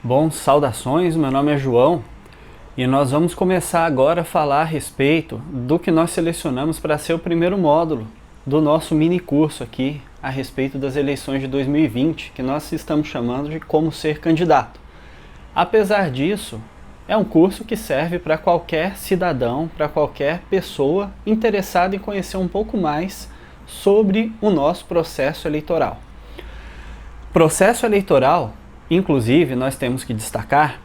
Bom, saudações, meu nome é João e nós vamos começar agora a falar a respeito do que nós selecionamos para ser o primeiro módulo do nosso mini curso aqui a respeito das eleições de 2020, que nós estamos chamando de Como Ser Candidato. Apesar disso, é um curso que serve para qualquer cidadão, para qualquer pessoa interessada em conhecer um pouco mais sobre o nosso processo eleitoral. Processo eleitoral, inclusive, nós temos que destacar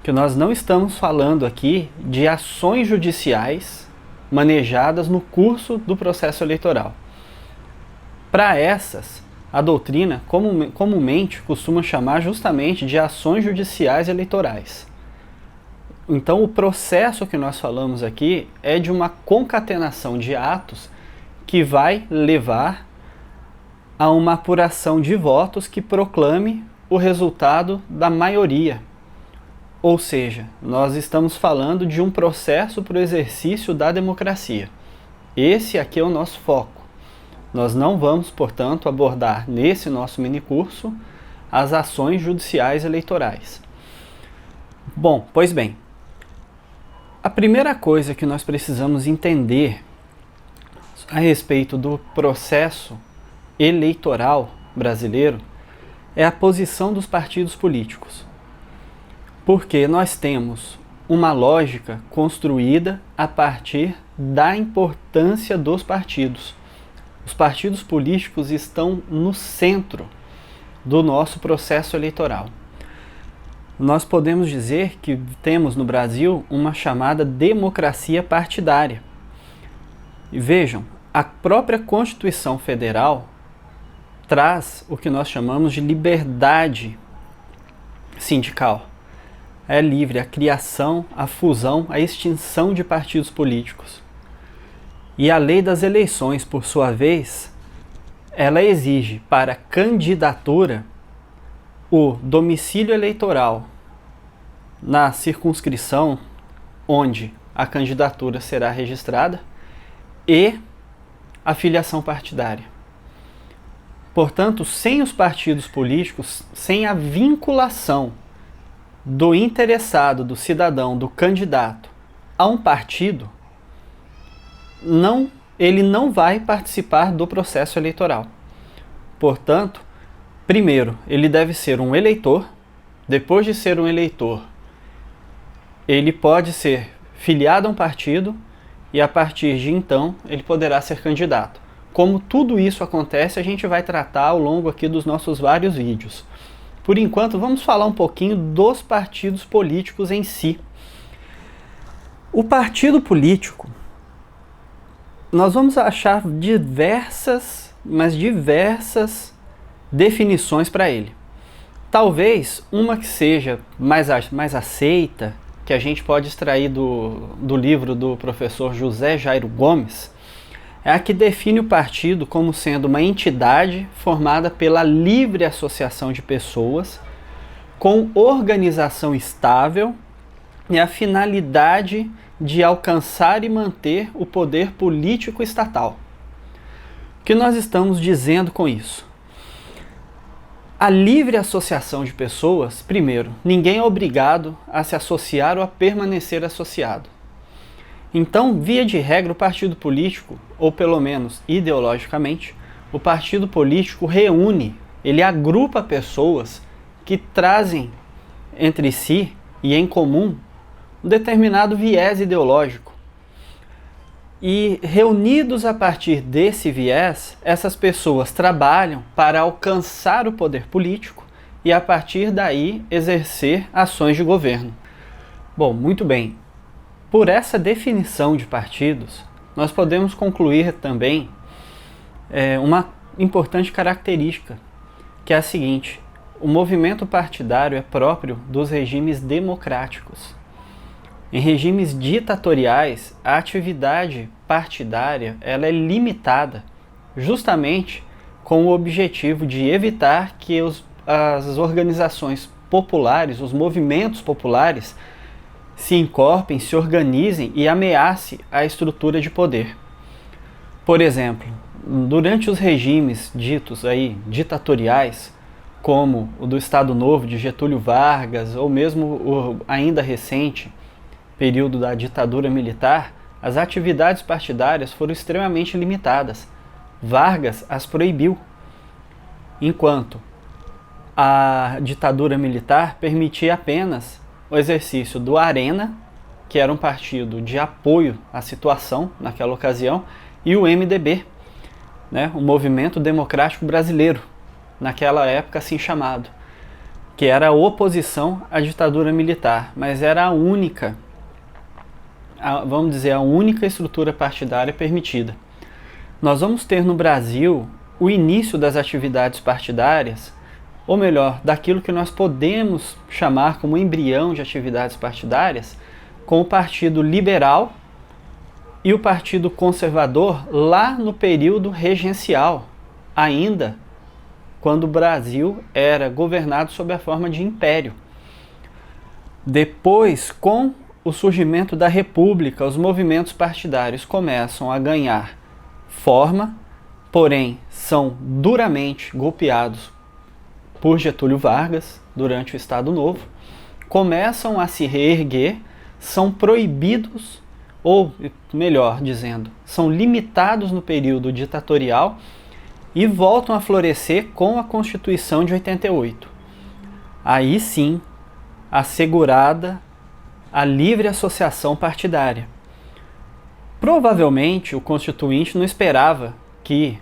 que nós não estamos falando aqui de ações judiciais manejadas no curso do processo eleitoral. Para essas, a doutrina comumente costuma chamar justamente de ações judiciais eleitorais. Então, o processo que nós falamos aqui é de uma concatenação de atos que vai levar a uma apuração de votos que proclame o resultado da maioria. Ou seja, nós estamos falando de um processo para o exercício da democracia. Esse aqui é o nosso foco. Nós não vamos, portanto, abordar nesse nosso minicurso as ações judiciais eleitorais. Bom, pois bem, a primeira coisa que nós precisamos entender a respeito do processo eleitoral brasileiro é a posição dos partidos políticos. Porque nós temos uma lógica construída a partir da importância dos partidos. Os partidos políticos estão no centro do nosso processo eleitoral. Nós podemos dizer que temos no Brasil uma chamada democracia partidária. E vejam, a própria Constituição Federal traz o que nós chamamos de liberdade sindical. É livre a criação, a fusão, a extinção de partidos políticos. E a lei das eleições, por sua vez, ela exige para candidatura o domicílio eleitoral na circunscrição onde a candidatura será registrada e a filiação partidária. Portanto, sem os partidos políticos, sem a vinculação do interessado, do cidadão, do candidato a um partido, ele não vai participar do processo eleitoral. Portanto, primeiro, ele deve ser um eleitor. Depois de ser um eleitor, ele pode ser filiado a um partido e a partir de então ele poderá ser candidato. Como tudo isso acontece, a gente vai tratar ao longo aqui dos nossos vários vídeos. Por enquanto, vamos falar um pouquinho dos partidos políticos em si. O partido político, nós vamos achar diversas definições para ele. Talvez uma que seja mais aceita, que a gente pode extrair do livro do professor José Jairo Gomes, é a que define o partido como sendo uma entidade formada pela livre associação de pessoas com organização estável e a finalidade de alcançar e manter o poder político estatal. O que nós estamos dizendo com isso? A livre associação de pessoas, primeiro, ninguém é obrigado a se associar ou a permanecer associado. Então, via de regra, o partido político, ou pelo menos ideologicamente, o partido político reúne, ele agrupa pessoas que trazem entre si e em comum um determinado viés ideológico. E reunidos a partir desse viés, essas pessoas trabalham para alcançar o poder político e a partir daí exercer ações de governo. Bom, muito bem. Por essa definição de partidos, nós podemos concluir também uma importante característica, que é a seguinte: o movimento partidário é próprio dos regimes democráticos. Em regimes ditatoriais, a atividade partidária ela é limitada justamente com o objetivo de evitar que as organizações populares, os movimentos populares, se incorporem, se organizem e ameacem a estrutura de poder. Por exemplo, durante os regimes ditos aí ditatoriais, como o do Estado Novo, de Getúlio Vargas, ou mesmo o ainda recente período da ditadura militar, as atividades partidárias foram extremamente limitadas. Vargas as proibiu, enquanto a ditadura militar permitia apenas o exercício do Arena, que era um partido de apoio à situação naquela ocasião, e o MDB, né, o Movimento Democrático Brasileiro, naquela época assim chamado, que era a oposição à ditadura militar, mas era a única, vamos dizer, a única estrutura partidária permitida. Nós vamos ter no Brasil o início das atividades partidárias, ou melhor, daquilo que nós podemos chamar como embrião de atividades partidárias, com o Partido Liberal e o Partido Conservador lá no período regencial, ainda quando o Brasil era governado sob a forma de império. Depois, com o surgimento da República, os movimentos partidários começam a ganhar forma, porém são duramente golpeados por Getúlio Vargas durante o Estado Novo, começam a se reerguer, são proibidos, ou melhor dizendo, são limitados no período ditatorial e voltam a florescer com a Constituição de 88. Aí sim, assegurada a livre associação partidária. Provavelmente o Constituinte não esperava que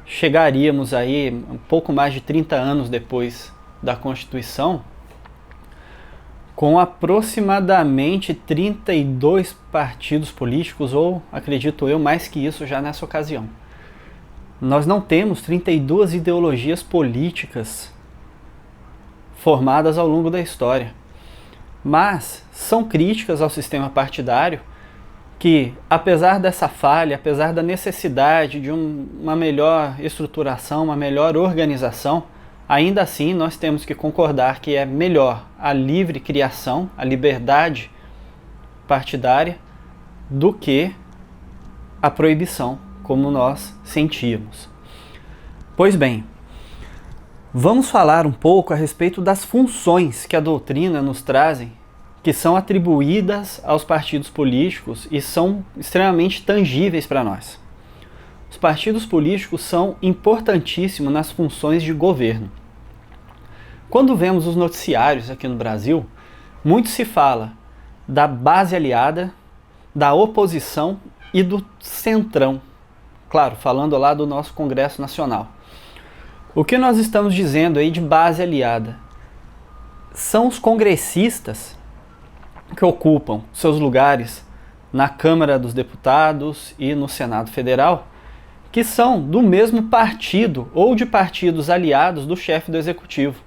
chegaríamos aí um pouco mais de 30 anos depois da Constituição, com aproximadamente 32 partidos políticos, ou, acredito eu, mais que isso já nessa ocasião. Nós não temos 32 ideologias políticas formadas ao longo da história, mas são críticas ao sistema partidário que, apesar dessa falha, apesar da necessidade de uma melhor estruturação, uma melhor organização, ainda assim nós temos que concordar que é melhor a livre criação, a liberdade partidária, do que a proibição, como nós sentíamos. Pois bem, vamos falar um pouco a respeito das funções que a doutrina nos traz, que são atribuídas aos partidos políticos e são extremamente tangíveis para nós. Os partidos políticos são importantíssimos nas funções de governo. Quando vemos os noticiários aqui no Brasil, muito se fala da base aliada, da oposição e do centrão. Claro, falando lá do nosso Congresso Nacional. O que nós estamos dizendo aí de base aliada? São os congressistas que ocupam seus lugares na Câmara dos Deputados e no Senado Federal, que são do mesmo partido ou de partidos aliados do chefe do Executivo.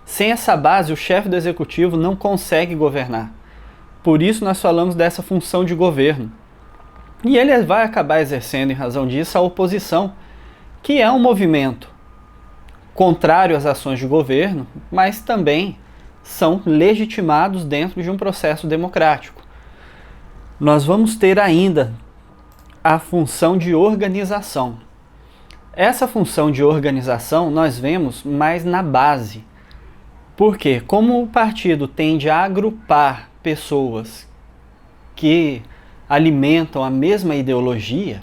Sem essa base, o chefe do Executivo não consegue governar. Por isso nós falamos dessa função de governo. E ele vai acabar exercendo, em razão disso, a oposição, que é um movimento contrário às ações de governo, mas também são legitimados dentro de um processo democrático. Nós vamos ter ainda a função de organização. Essa função de organização nós vemos mais na base. Porque, como o partido tende a agrupar pessoas que alimentam a mesma ideologia,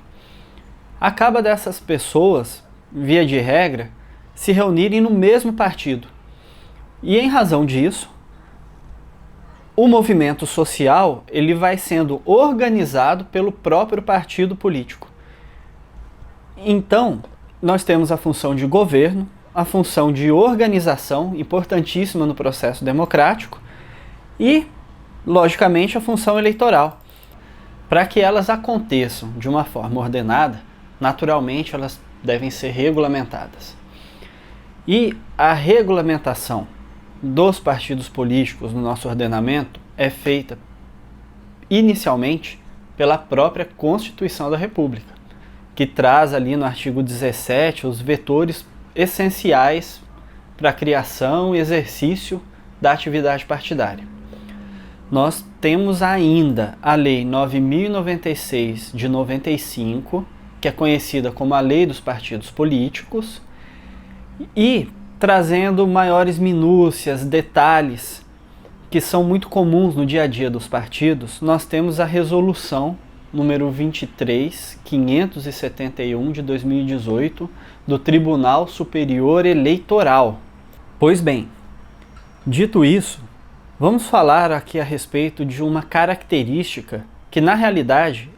acaba dessas pessoas, via de regra, se reunirem no mesmo partido. E em razão disso, o movimento social ele vai sendo organizado pelo próprio partido político. Então, nós temos a função de governo, a função de organização, importantíssima no processo democrático, e, logicamente, a função eleitoral. Para que elas aconteçam de uma forma ordenada, naturalmente elas devem ser regulamentadas. E a regulamentação dos partidos políticos no nosso ordenamento é feita inicialmente pela própria Constituição da República, que traz ali no artigo 17 os vetores essenciais para a criação e exercício da atividade partidária. Nós temos ainda a Lei 9.096 de 95, que é conhecida como a Lei dos Partidos Políticos, e trazendo maiores minúcias, detalhes que são muito comuns no dia a dia dos partidos, nós temos a resolução número 23.571 de 2018 do Tribunal Superior Eleitoral. Pois bem, dito isso, vamos falar aqui a respeito de uma característica que na realidade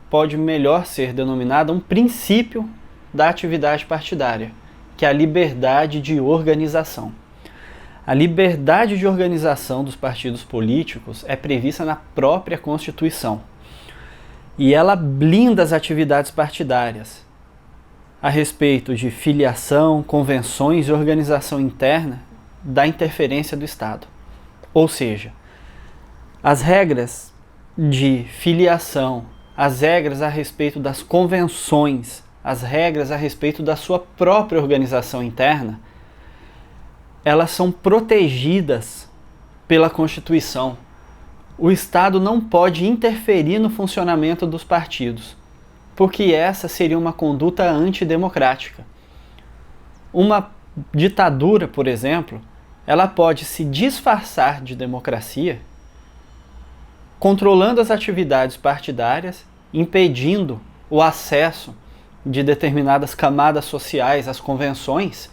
pode melhor ser denominada um princípio da atividade partidária, que é a liberdade de organização. A liberdade de organização dos partidos políticos é prevista na própria Constituição. E ela blinda as atividades partidárias a respeito de filiação, convenções e organização interna da interferência do Estado. Ou seja, as regras de filiação, as regras a respeito das convenções, as regras a respeito da sua própria organização interna, elas são protegidas pela Constituição. O Estado não pode interferir no funcionamento dos partidos, porque essa seria uma conduta antidemocrática. Uma ditadura, por exemplo, ela pode se disfarçar de democracia, controlando as atividades partidárias, impedindo o acesso de determinadas camadas sociais às convenções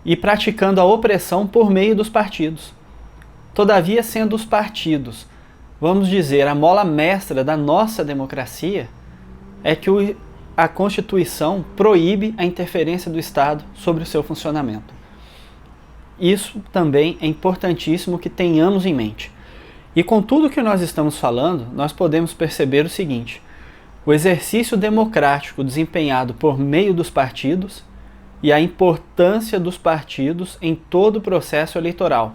e praticando a opressão por meio dos partidos. Todavia, sendo os partidos, vamos dizer, a mola mestra da nossa democracia, é que a Constituição proíbe a interferência do Estado sobre o seu funcionamento. Isso também é importantíssimo que tenhamos em mente. E com tudo que nós estamos falando, nós podemos perceber o seguinte: o exercício democrático desempenhado por meio dos partidos e a importância dos partidos em todo o processo eleitoral.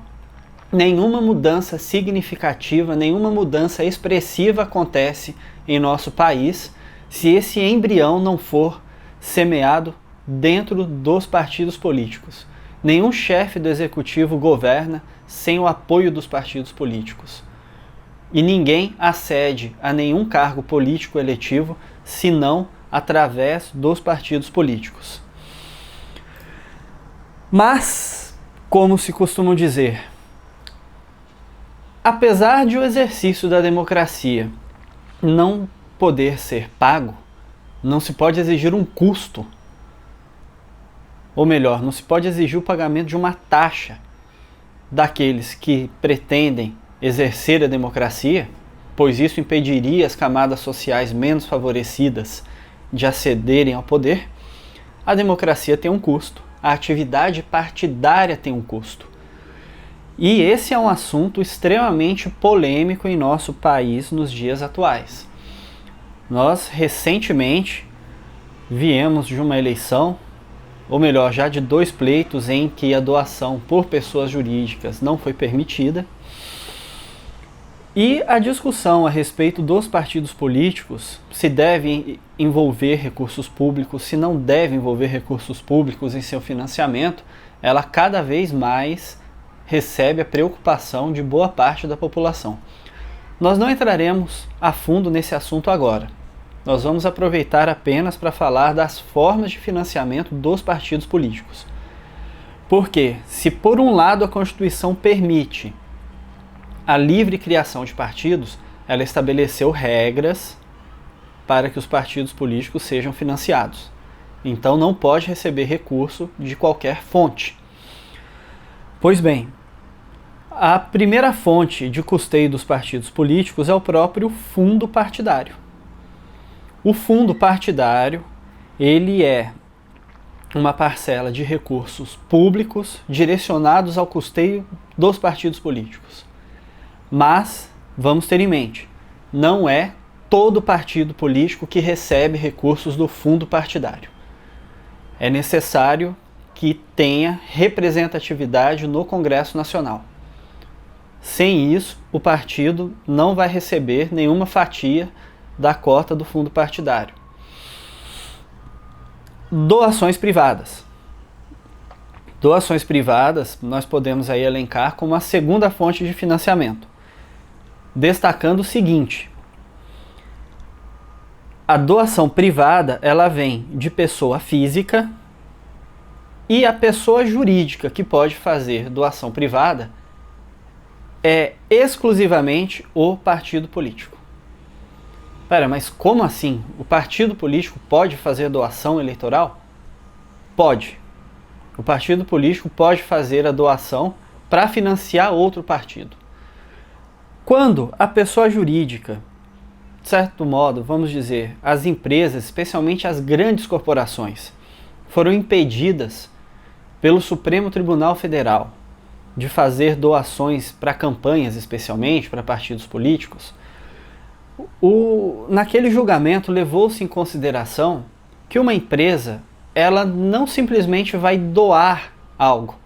Nenhuma mudança significativa, nenhuma mudança expressiva acontece em nosso país se esse embrião não for semeado dentro dos partidos políticos. Nenhum chefe do executivo governa sem o apoio dos partidos políticos. E ninguém acede a nenhum cargo político eletivo senão através dos partidos políticos. Mas, como se costuma dizer, apesar de o exercício da democracia não poder ser pago, não se pode exigir um custo, ou melhor, não se pode exigir o pagamento de uma taxa daqueles que pretendem exercer a democracia, pois isso impediria as camadas sociais menos favorecidas de acederem ao poder. A democracia tem um custo, a atividade partidária tem um custo. E esse é um assunto extremamente polêmico em nosso país nos dias atuais. Nós recentemente viemos de uma eleição, ou melhor, já de 2 pleitos em que a doação por pessoas jurídicas não foi permitida. E a discussão a respeito dos partidos políticos, se devem envolver recursos públicos, se não devem envolver recursos públicos em seu financiamento, ela cada vez mais recebe a preocupação de boa parte da população. Nós não entraremos a fundo nesse assunto agora. Nós vamos aproveitar apenas para falar das formas de financiamento dos partidos políticos. Porque, se por um lado a Constituição permite a livre criação de partidos, ela estabeleceu regras para que os partidos políticos sejam financiados. Então não pode receber recurso de qualquer fonte. Pois bem, a primeira fonte de custeio dos partidos políticos é o próprio fundo partidário. O fundo partidário, ele é uma parcela de recursos públicos direcionados ao custeio dos partidos políticos. Mas, vamos ter em mente, não é todo partido político que recebe recursos do fundo partidário. É necessário que tenha representatividade no Congresso Nacional. Sem isso, o partido não vai receber nenhuma fatia da cota do fundo partidário. Doações privadas. Doações privadas nós podemos aí elencar como a segunda fonte de financiamento, destacando o seguinte: a doação privada ela vem de pessoa física E a pessoa jurídica que pode fazer doação privada é exclusivamente o partido político. Pera, mas como assim? O partido político pode fazer doação eleitoral? Pode. O partido político pode fazer a doação para financiar outro partido. Quando a pessoa jurídica, de certo modo, vamos dizer, as empresas, especialmente as grandes corporações, foram impedidas pelo Supremo Tribunal Federal de fazer doações para campanhas, especialmente para partidos políticos, naquele julgamento levou-se em consideração que uma empresa, ela não simplesmente vai doar algo,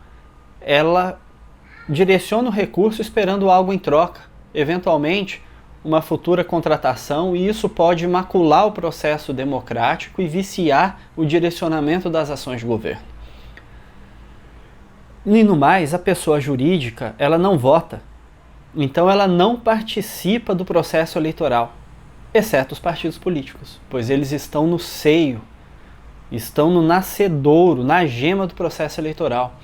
ela direciona o recurso esperando algo em troca, eventualmente uma futura contratação, e isso pode macular o processo democrático e viciar o direcionamento das ações de governo. E no mais, a pessoa jurídica, ela não vota, então ela não participa do processo eleitoral, exceto os partidos políticos, pois eles estão no seio, estão no nascedouro, na gema do processo eleitoral.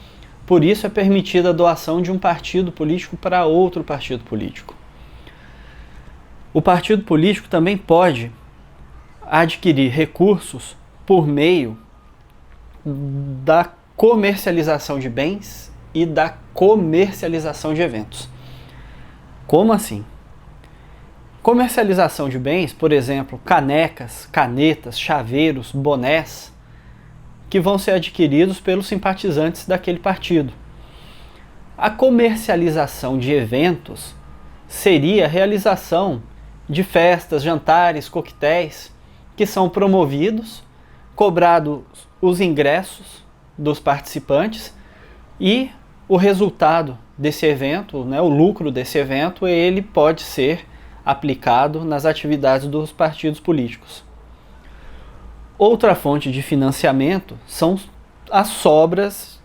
Por isso é permitida a doação de um partido político para outro partido político. O partido político também pode adquirir recursos por meio da comercialização de bens e da comercialização de eventos. Como assim? Comercialização de bens, por exemplo, canecas, canetas, chaveiros, bonés, que vão ser adquiridos pelos simpatizantes daquele partido. A comercialização de eventos seria a realização de festas, jantares, coquetéis, que são promovidos, cobrados os ingressos dos participantes, e o resultado desse evento, o lucro desse evento, ele pode ser aplicado nas atividades dos partidos políticos. Outra fonte de financiamento são as sobras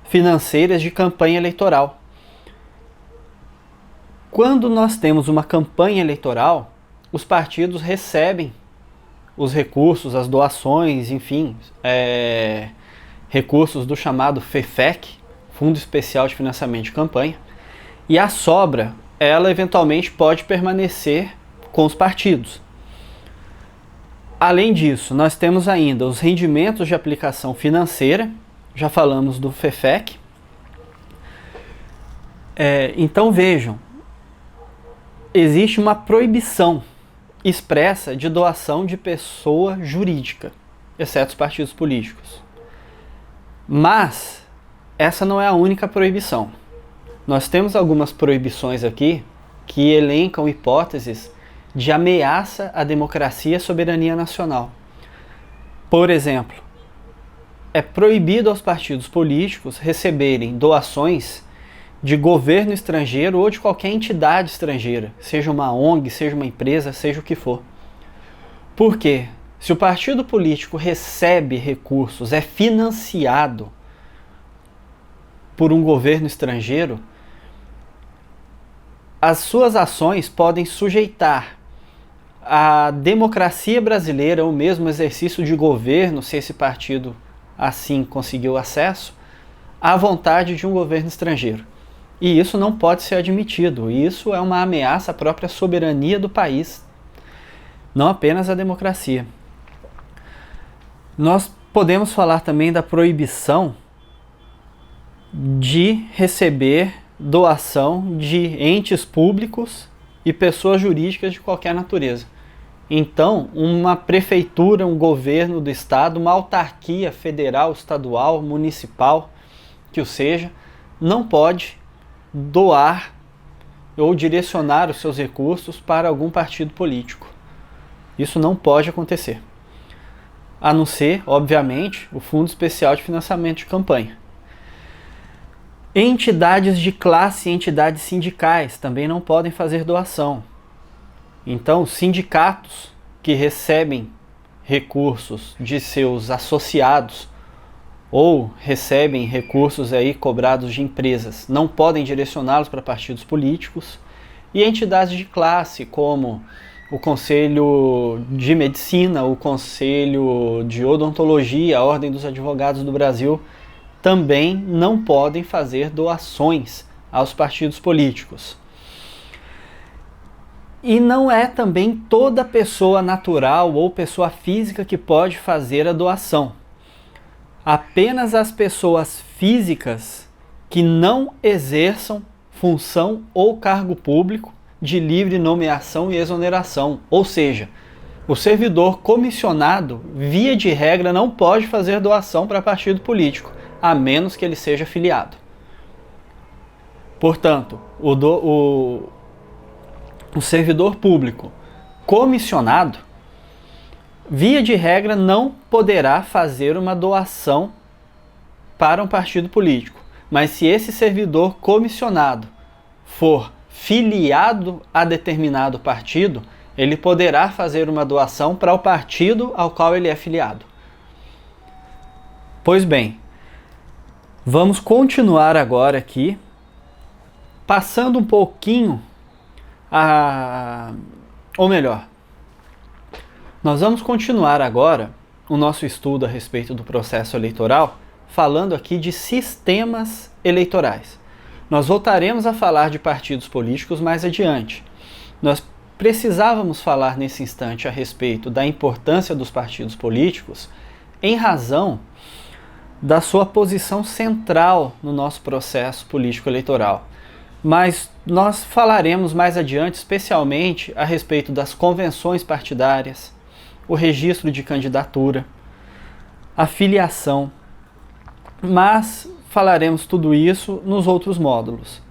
financeiras de campanha eleitoral. Quando nós temos uma campanha eleitoral, os partidos recebem os recursos, as doações, enfim, recursos do chamado FEFEC, Fundo Especial de Financiamento de Campanha, e a sobra, ela eventualmente pode permanecer com os partidos. Além disso, nós temos ainda os rendimentos de aplicação financeira, já falamos do FEFEC. Então vejam, existe uma proibição expressa de doação de pessoa jurídica, exceto os partidos políticos. Mas essa não é a única proibição. Nós temos algumas proibições aqui que elencam hipóteses de ameaça à democracia e à soberania nacional. Por exemplo, é proibido aos partidos políticos receberem doações de governo estrangeiro ou de qualquer entidade estrangeira, seja uma ONG, seja uma empresa, seja o que for. Por quê? Se o partido político recebe recursos, é financiado por um governo estrangeiro, as suas ações podem sujeitar a democracia brasileira, ou mesmo exercício de governo, se esse partido assim conseguiu acesso, à vontade de um governo estrangeiro. E isso não pode ser admitido. Isso é uma ameaça à própria soberania do país, não apenas à democracia. Nós podemos falar também da proibição de receber doação de entes públicos e pessoas jurídicas de qualquer natureza. Então, uma prefeitura, um governo do estado, uma autarquia federal, estadual, municipal, que o seja, não pode doar ou direcionar os seus recursos para algum partido político. Isso não pode acontecer. A não ser, obviamente, o Fundo Especial de Financiamento de Campanha. Entidades de classe e entidades sindicais também não podem fazer doação. Então, sindicatos que recebem recursos de seus associados ou recebem recursos aí cobrados de empresas não podem direcioná-los para partidos políticos. E entidades de classe como o Conselho de Medicina, o Conselho de Odontologia, a Ordem dos Advogados do Brasil, também não podem fazer doações aos partidos políticos. E não é também toda pessoa natural ou pessoa física que pode fazer a doação. Apenas as pessoas físicas que não exerçam função ou cargo público de livre nomeação e exoneração. Ou seja, o servidor comissionado, via de regra, não pode fazer doação para partido político, a menos que ele seja filiado. Portanto, o servidor público comissionado, via de regra, não poderá fazer uma doação para um partido político. Mas se esse servidor comissionado for filiado a determinado partido, ele poderá fazer uma doação para o partido ao qual ele é filiado. Pois bem, vamos continuar agora aqui, passando um pouquinho ou melhor, nós vamos continuar agora o nosso estudo a respeito do processo eleitoral, falando aqui de sistemas eleitorais. Nós voltaremos a falar de partidos políticos mais adiante. Nós precisávamos falar nesse instante a respeito da importância dos partidos políticos em razão da sua posição central no nosso processo político-eleitoral. Mas nós falaremos mais adiante, especialmente a respeito das convenções partidárias, o registro de candidatura, a filiação, mas falaremos tudo isso nos outros módulos.